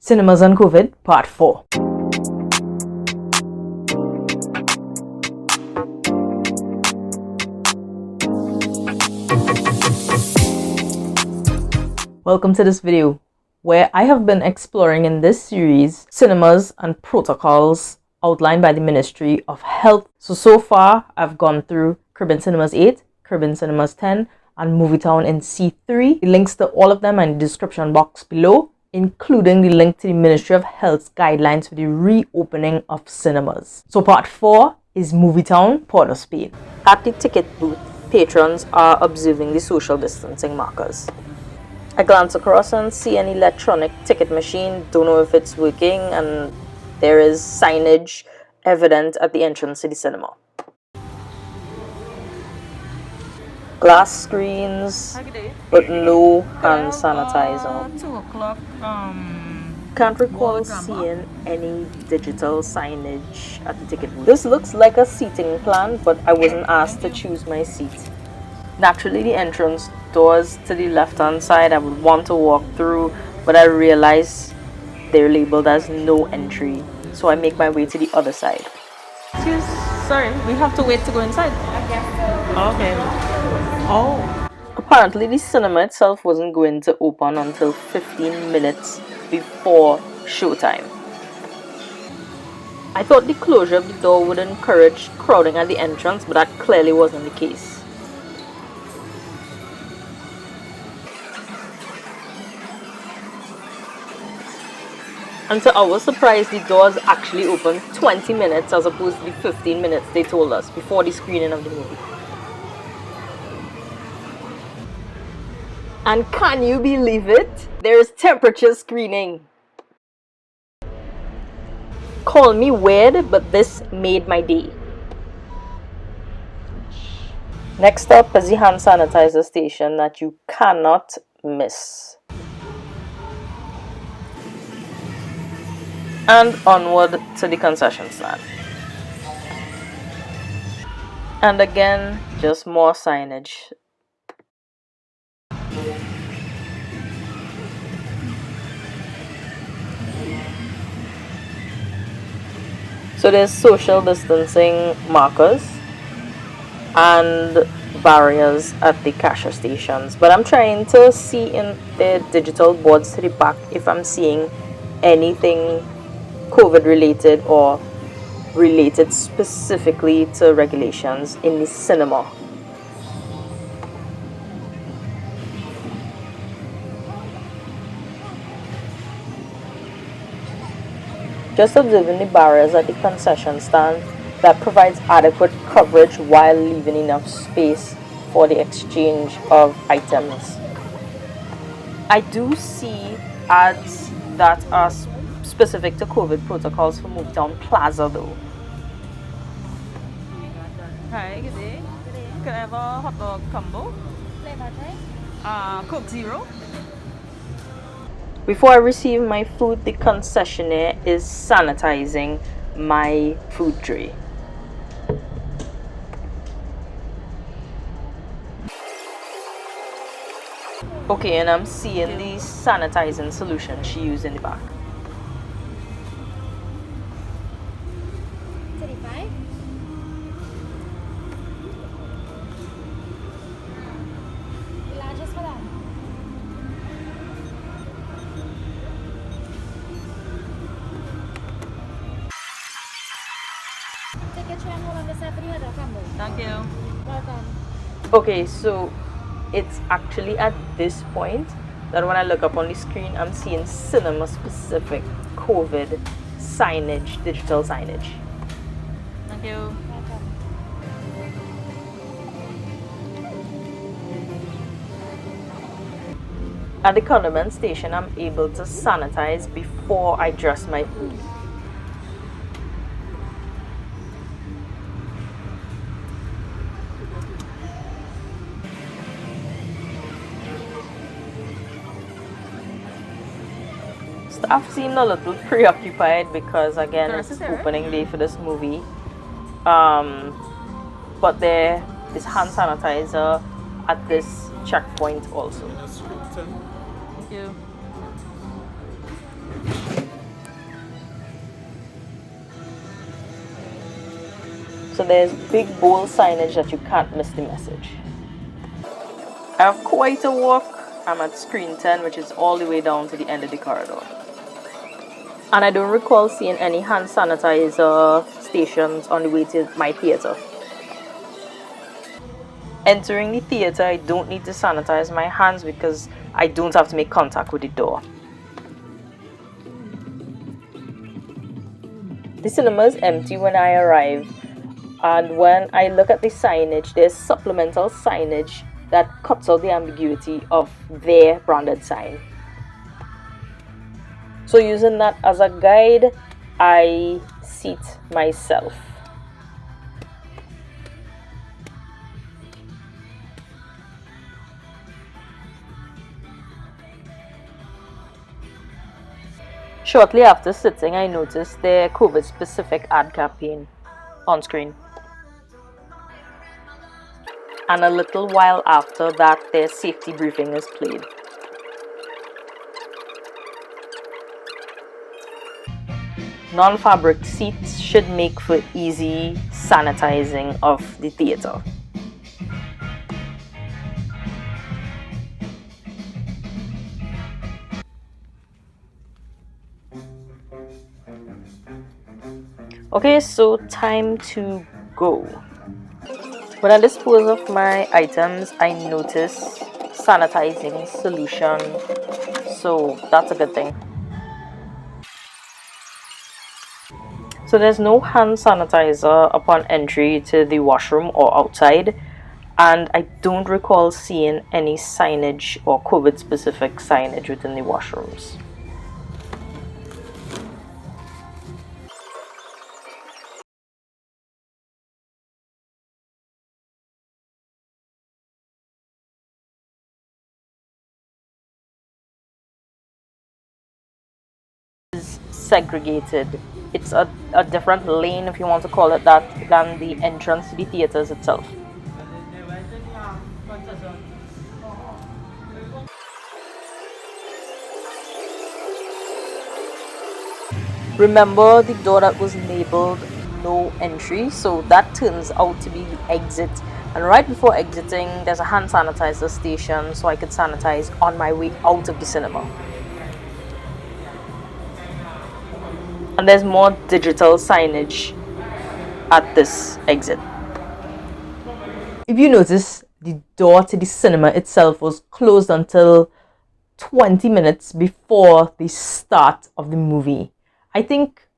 Cinemas and COVID, Part 4. Welcome to this video, where I have been exploring in this series cinemas and protocols outlined by the Ministry of Health. So far, I've gone through Caribbean Cinemas 8, Caribbean Cinemas 10, and Movie Towne in C3. The links to all of them are in the description box below, including the link to the Ministry of Health's guidelines for the reopening of cinemas. So part 4 is Movie Towne, Port of Spain. At the ticket booth, patrons are observing the social distancing markers. I glance across and see an electronic ticket machine, don't know if it's working, and there is signage evident at the entrance to the cinema. Glass screens, but no hand sanitizer. 2 o'clock. Can't recall seeing any digital signage at the ticket booth. This looks like a seating plan, but I wasn't asked to choose my seat. Naturally, the entrance doors to the left-hand side I would want to walk through, but I realize they're labeled as no entry, so I make my way to the other side. Sorry, we have to wait to go inside. I guess so. Okay. Oh. Apparently, the cinema itself wasn't going to open until 15 minutes before showtime. I thought the closure of the door would encourage crowding at the entrance, but that clearly wasn't the case. And to our surprise, the doors actually opened 20 minutes as opposed to the 15 minutes they told us before the screening of the movie. And can you believe it? There is temperature screening. Call me weird, but this made my day. Next up is the hand sanitizer station that you cannot miss. And onward to the concession stand. And again, just more signage. So there's social distancing markers and barriers at the cashier stations. But I'm trying to see in the digital boards to the back if I'm seeing anything COVID related or related specifically to regulations in the cinema. Just observing the barriers at the concession stand that provides adequate coverage while leaving enough space for the exchange of items. I do see ads that are specific to COVID protocols for Movie Towne Plaza though. Hi, good day. Can I have a hot dog combo? Flavor type? Coke Zero. Before I receive my food, the concessionaire is sanitizing my food tray. Okay, and I'm seeing the sanitizing solution she used in the back. 35? The largest for that? Take a try and hold on the side for the hot dog combo. Thank you. Welcome. Okay, so it's actually at this point that when I look up on the screen, I'm seeing cinema-specific COVID signage, digital signage. Thank you. Welcome. At the Condiment Station, I'm able to sanitize before I dress my food. Staff seemed a little preoccupied because again it's opening day for this movie. But there is hand sanitizer at this checkpoint also. Thank you. So there's big bold signage that you can't miss the message. I have quite a walk. I'm at screen 10, which is all the way down to the end of the corridor. And I don't recall seeing any hand sanitizer stations on the way to my theatre. Entering the theatre, I don't need to sanitize my hands because I don't have to make contact with the door. The cinema is empty when I arrive, and when I look at the signage, there's supplemental signage that cuts out the ambiguity of their branded sign. So using that as a guide, I seat myself. Shortly after sitting, I noticed their COVID-specific ad campaign on screen. And a little while after that, their safety briefing is played. Non-fabric seats should make for easy sanitizing of the theatre. Okay, so time to go. When I dispose of my items, I notice sanitizing solution, so that's a good thing. So there's no hand sanitizer upon entry to the washroom or outside, and I don't recall seeing any signage or COVID-specific signage within the washrooms. Segregated. It's a different lane, if you want to call it that, than the entrance to the theaters itself. Remember the door that was labeled no entry, so that turns out to be the exit, and right before exiting there's a hand sanitizer station so I could sanitize on my way out of the cinema. And there's more digital signage at this exit. If you notice, the door to the cinema itself was closed until 20 minutes before the start of the movie. I think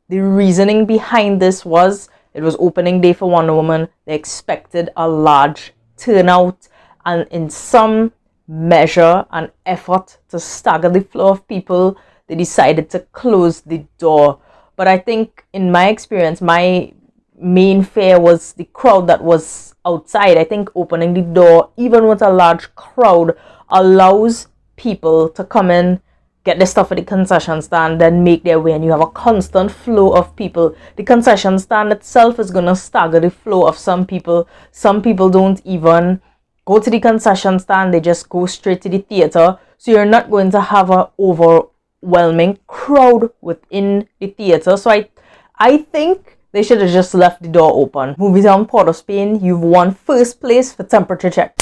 the reasoning behind this was it was opening day for Wonder Woman. They expected a large turnout, and in some measure and effort to stagger the flow of people, they decided to close the door. But I think in my experience, my main fear was the crowd that was outside. I think opening the door, even with a large crowd, allows people to come in, get their stuff at the concession stand, then make their way, and you have a constant flow of people. The concession stand itself is going to stagger the flow of some people. Some people don't even go to the concession stand, they just go straight to the theater. So you're not going to have an overwhelming crowd within the theater. So I think they should have just left the door open. Movie Towne, Port of Spain, you've won first place for temperature check.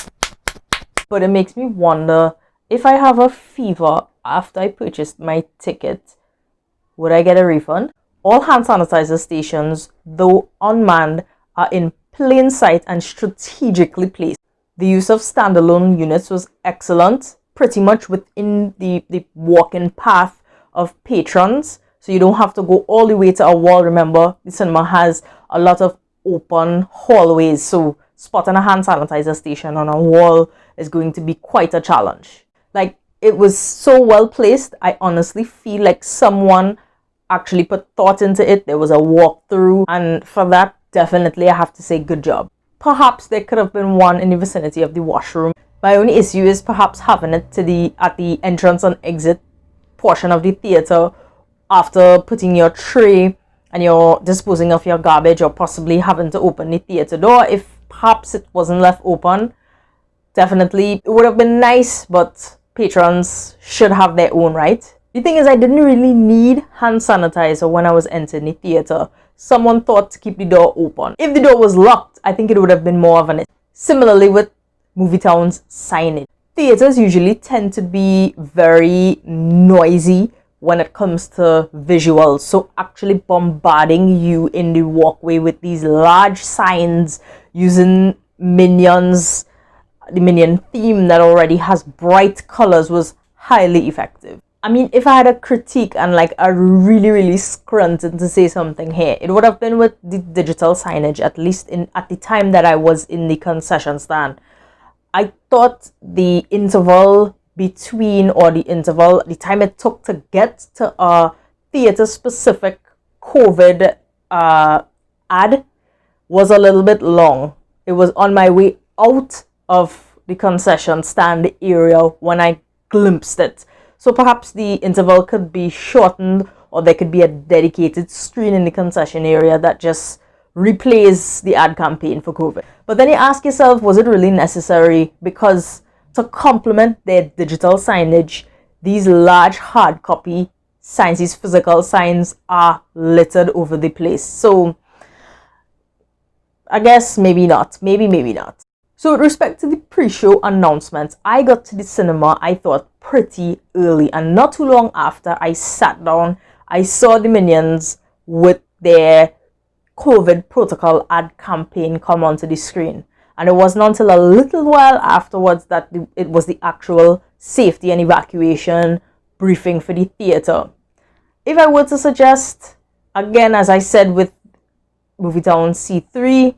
But it makes me wonder, if I have a fever after I purchased my ticket, would I get a refund? All hand sanitizer stations, though unmanned, are in plain sight and strategically placed. The use of standalone units was excellent, pretty much within the walking path of patrons, so you don't have to go all the way to a wall. Remember, the cinema has a lot of open hallways, so spotting a hand sanitizer station on a wall is going to be quite a challenge. Like, it was so well placed, I honestly feel like someone actually put thought into it. There was a walkthrough, and for that, definitely I have to say good job. Perhaps there could have been one in the vicinity of the washroom. My only issue is perhaps having it at the entrance and exit portion of the theater after putting your tray and you're disposing of your garbage, or possibly having to open the theater door. If perhaps it wasn't left open, definitely it would have been nice, but patrons should have their own right The thing is, I didn't really need hand sanitizer when I was entering the theater. Someone thought to keep the door open. If the door was locked, I think it would have been more of an issue. Similarly with Movie Towne's signage. Theaters usually tend to be very noisy when it comes to visuals, so actually bombarding you in the walkway with these large signs using Minions, the Minion theme that already has bright colors, was highly effective. I mean, if I had a critique and like a really scrunted to say something here, it would have been with the digital signage, at least at the time that I was in the concession stand. I thought the interval between, or the time it took to get to a theater specific COVID ad was a little bit long. It was on my way out of the concession stand area when I glimpsed it. So perhaps the interval could be shortened, or there could be a dedicated screen in the concession area that just replays the ad campaign for COVID. But then you ask yourself, was it really necessary? Because to complement their digital signage, these large hard copy signs, these physical signs, are littered over the place. So I guess maybe not. Maybe not. So with respect to the pre-show announcements, I got to the cinema, I thought, pretty early. And not too long after I sat down, I saw the Minions with their COVID protocol ad campaign come onto the screen. And it wasn't until a little while afterwards that it was the actual safety and evacuation briefing for the theater. If I were to suggest, again, as I said with Movie Towne C3,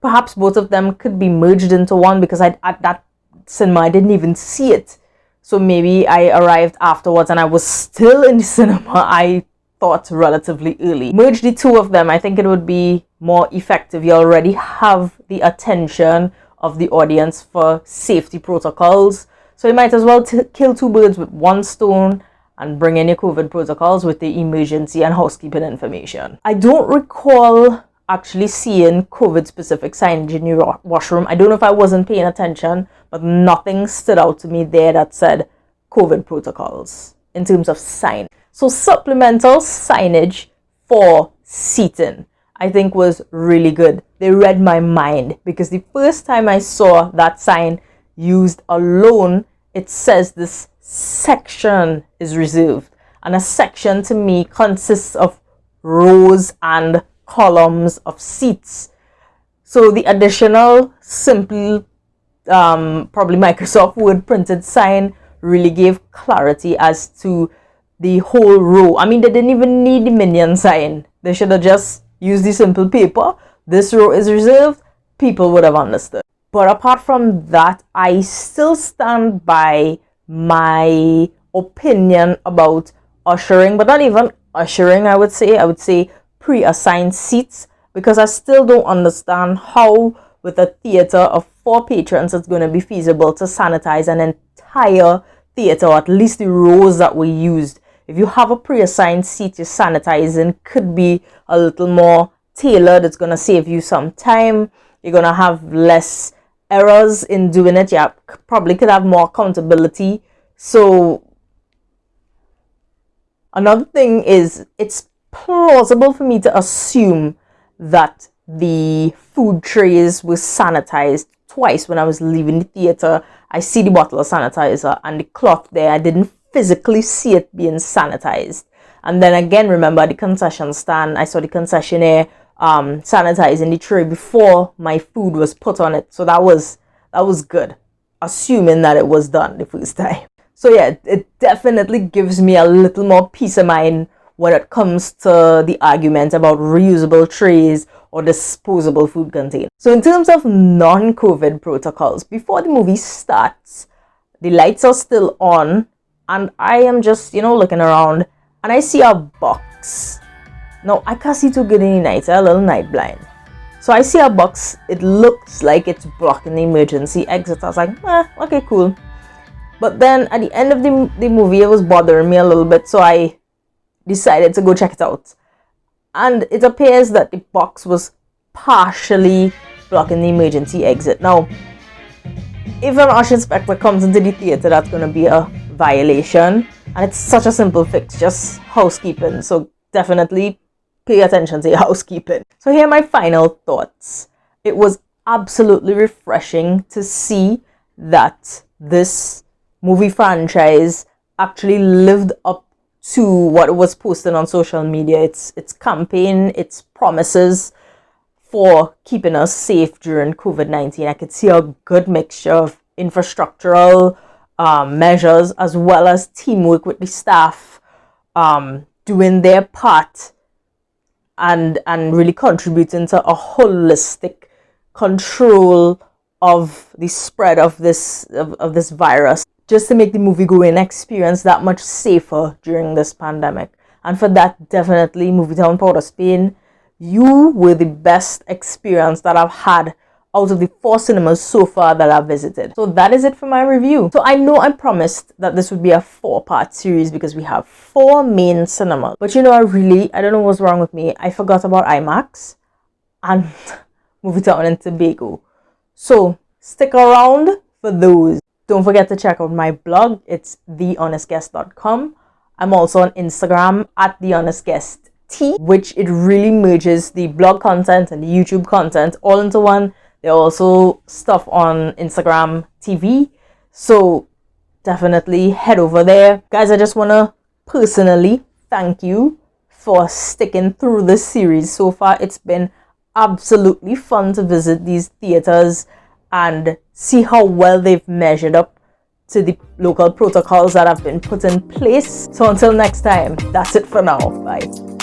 perhaps both of them could be merged into one, because at that cinema I didn't even see it. So maybe I arrived afterwards and I was still in the cinema, I thought, relatively early. Merge the two of them, I think it would be more effective. You already have the attention of the audience for safety protocols, so you might as well kill two birds with one stone and bring in your COVID protocols with the emergency and housekeeping information. I don't recall actually seeing COVID specific signage in your washroom. I don't know if I wasn't paying attention, but nothing stood out to me there that said COVID protocols in terms of sign. So supplemental signage for seating, I think, was really good. They read my mind, because the first time I saw that sign used alone, it says this section is reserved. And a section to me consists of rows and columns of seats. So the additional simple probably Microsoft Word printed sign really gave clarity as to the whole row. I mean, they didn't even need the Minion sign. They should have just used the simple paper. This row is reserved. People would have understood. But apart from that, I still stand by my opinion about ushering, but not even ushering, I would say pre-assigned seats, because I still don't understand how, with a theater of 4 patrons, it's going to be feasible to sanitize an entire theater, or at least the rows that were used. If you have a pre-assigned seat, your sanitizing could be a little more tailored. It's going to save you some time. You're going to have less errors in doing it. You probably could have more accountability. So another thing is, it's plausible for me to assume that the food trays were sanitized twice when I was leaving the theater. I see the bottle of sanitizer and the cloth there. I didn't physically see it being sanitized. And then again, remember the concession stand, I saw the concessionaire sanitizing the tray before my food was put on it. So that was good, assuming that it was done the first time. So yeah, it definitely gives me a little more peace of mind when it comes to the argument about reusable trays or disposable food containers. So in terms of non-COVID protocols, before the movie starts, the lights are still on, and I am just, looking around, and I see a box. Now, I can't see too good in the night, a little night blind. So I see a box, it looks like it's blocking the emergency exit. I was like, okay, cool. But then at the end of the movie, it was bothering me a little bit, so I decided to go check it out. And it appears that the box was partially blocking the emergency exit. Now, if an usher inspector comes into the theater, that's going to be a violation, and it's such a simple fix, just housekeeping. So definitely pay attention to your housekeeping. So here are my final thoughts. It was absolutely refreshing to see that this movie franchise actually lived up to what it was posted on social media. Its campaign, its promises for keeping us safe during COVID-19. I could see a good mixture of infrastructural measures as well as teamwork with the staff doing their part and really contributing to a holistic control of the spread of this virus, just to make the movie-going experience that much safer during this pandemic. And for that, definitely Movie Towne, Port of Spain, you were the best experience that I've had out of the 4 cinemas so far that I've visited. So that is it for my review. So I know I promised that this would be a 4-part series because we have 4 main cinemas. But you know, I don't know what's wrong with me. I forgot about IMAX and Movie Towne and Tobago. So stick around for those. Don't forget to check out my blog. It's thehonestguest.com. I'm also on Instagram at thehonestguest, which it really merges the blog content and the YouTube content all into one. There are also stuff on Instagram TV. So definitely head over there. Guys, I just want to personally thank you for sticking through this series so far. It's been absolutely fun to visit these theaters and see how well they've measured up to the local protocols that have been put in place. So until next time, that's it for now. Bye.